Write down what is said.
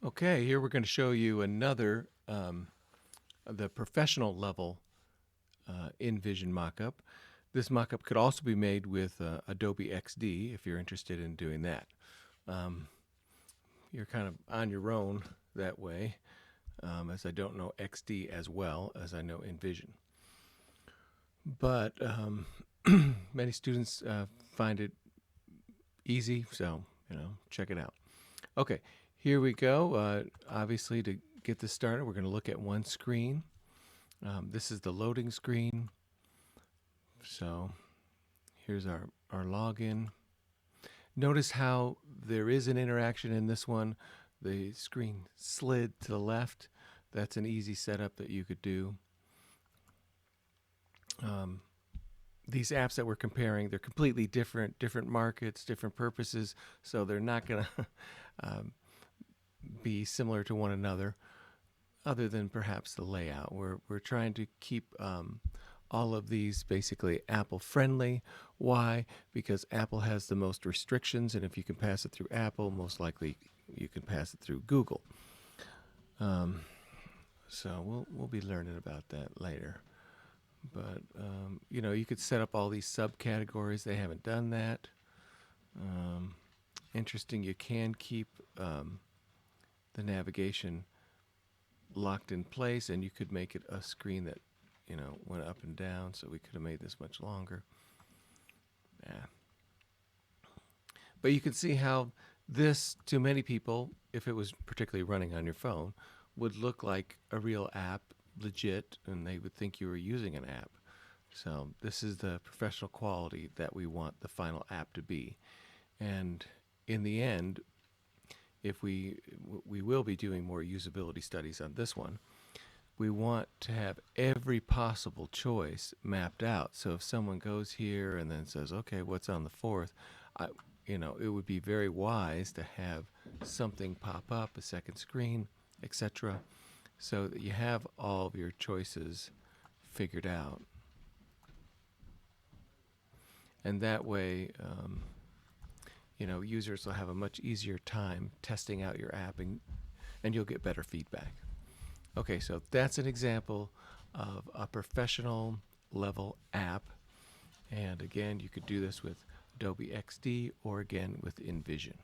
Okay, here we're going to show you another, the professional level InVision mockup. This mockup could also be made with Adobe XD if you're interested in doing that. You're kind of on your own that way, as I don't know XD as well as I know InVision. But many students find it easy, so check it out. Okay, here we go. Obviously, to get this started, we're going to look at one screen. This is the loading screen. So here's our login. Notice how there is an interaction in this one. The screen slid to the left. That's an easy setup that you could do. These apps that we're comparing, they're completely different markets, different purposes, so they're not going to be similar to one another, other than perhaps the layout. We're trying to keep all of these basically Apple friendly. Why? Because Apple has the most restrictions, and if you can pass it through Apple, most likely you can pass it through Google. So we'll be learning about that later. But you could set up all these subcategories. They haven't done that. Interesting. You can keep the navigation locked in place, and you could make it a screen that went up and down, so we could have made this much longer. Yeah. But you can see how this, to many people, if it was particularly running on your phone, would look like a real app, legit, and they would think you were using an app. So this is the professional quality that we want the final app to be. And in the end, if we will be doing more usability studies on this one, we want to have every possible choice mapped out. So if someone goes here and then says, okay, what's on the fourth, it would be very wise to have something pop up, a second screen, etc., so that you have all of your choices figured out. And that way, users will have a much easier time testing out your app, and you'll get better feedback. Okay, so that's an example of a professional level app. And again, you could do this with Adobe XD or again with InVision.